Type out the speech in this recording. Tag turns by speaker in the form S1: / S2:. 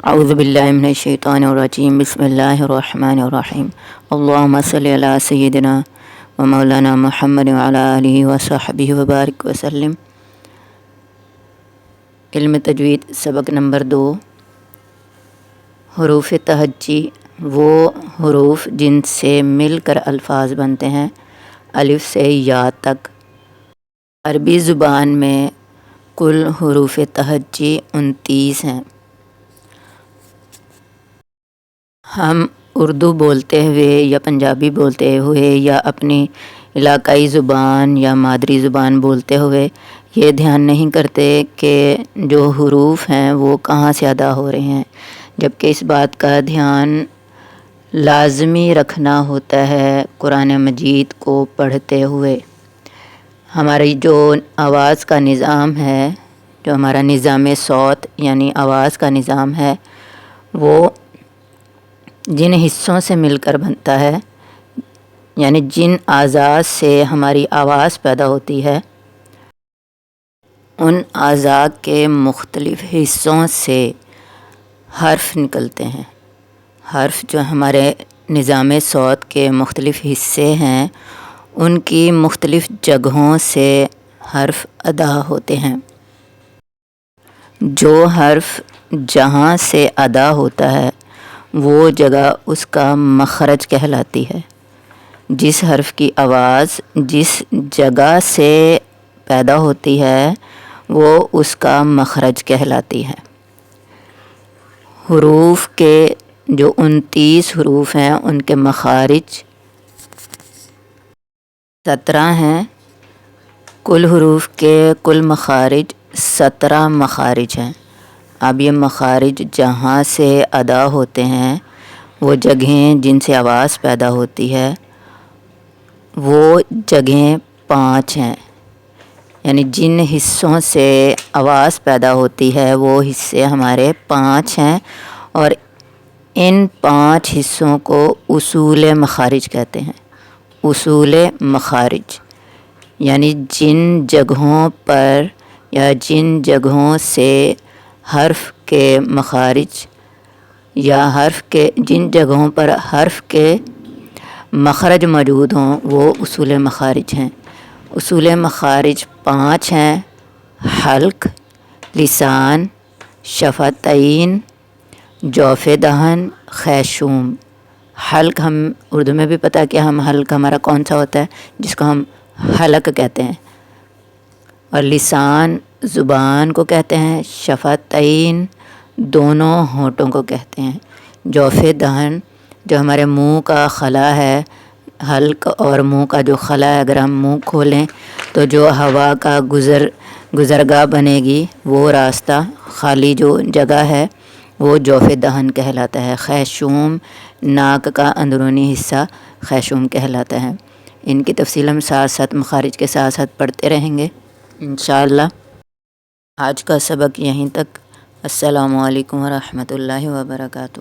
S1: اعوذ باللہ من الشیطان الرجیم بسم اللہ الرحمن الرحیم اللہم صلی علی سیدنا و مولانا محمد وعلی آلہ وصحبہ وبارک وسلم۔ علم تجوید سبق نمبر 2۔ حروف تہجی وہ حروف جن سے مل کر الفاظ بنتے ہیں، الف سے یا تک۔ عربی زبان میں کل حروف تہجی 29 ہیں۔ ہم اردو بولتے ہوئے یا پنجابی بولتے ہوئے یا اپنی علاقائی زبان یا مادری زبان بولتے ہوئے یہ دھیان نہیں کرتے کہ جو حروف ہیں وہ کہاں سے ادا ہو رہے ہیں، جبکہ اس بات کا دھیان لازمی رکھنا ہوتا ہے قرآن مجید کو پڑھتے ہوئے۔ ہماری جو آواز کا نظام ہے، جو ہمارا نظام صوت یعنی آواز کا نظام ہے، وہ جن حصوں سے مل کر بنتا ہے، یعنی جن اعضاء سے ہماری آواز پیدا ہوتی ہے، ان اعضاء کے مختلف حصوں سے حرف نکلتے ہیں۔ حرف جو ہمارے نظام صوت کے مختلف حصے ہیں، ان کی مختلف جگہوں سے حرف ادا ہوتے ہیں۔ جو حرف جہاں سے ادا ہوتا ہے وہ جگہ اس کا مخرج کہلاتی ہے۔ جس حرف کی آواز جس جگہ سے پیدا ہوتی ہے وہ اس کا مخرج کہلاتی ہے۔ حروف کے جو 29 حروف ہیں ان کے مخارج 17 ہیں۔ کل حروف کے کل مخارج 17 مخارج ہیں۔ اب یہ مخارج جہاں سے ادا ہوتے ہیں، وہ جگہیں جن سے آواز پیدا ہوتی ہے، وہ جگہیں 5 ہیں۔ یعنی جن حصوں سے آواز پیدا ہوتی ہے وہ حصے ہمارے 5 ہیں، اور ان 5 حصوں کو اصول مخارج کہتے ہیں۔ اصول مخارج یعنی جن جگہوں پر یا جن جگہوں سے حرف کے مخارج یا جن جگہوں پر حرف کے مخرج موجود ہوں وہ اصول مخارج ہیں۔ اصول مخارج 5 ہیں: حلق، لسان، شفتین، جوف دہن، خیشوم۔ حلق ہم اردو میں بھی پتہ کہ حلق ہمارا کون سا ہوتا ہے، جس کو ہم حلق کہتے ہیں، اور لسان زبان کو کہتے ہیں، شفتین دونوں ہونٹوں کو کہتے ہیں، جوف دہن جو ہمارے منہ کا خلا ہے، حلق اور منہ کا جو خلا ہے، اگر ہم منہ کھولیں تو جو ہوا کا گزرگاہ بنے گی، وہ راستہ خالی جو جگہ ہے وہ جوف دہن کہلاتا ہے۔ خیشوم ناک کا اندرونی حصہ خیشوم کہلاتا ہے۔ ان کی تفصیل ہم ساتھ ساتھ مخارج کے ساتھ ساتھ پڑھتے رہیں گے انشاءاللہ۔ آج کا سبق یہیں تک۔ السلام علیکم ورحمۃ اللہ وبرکاتہ۔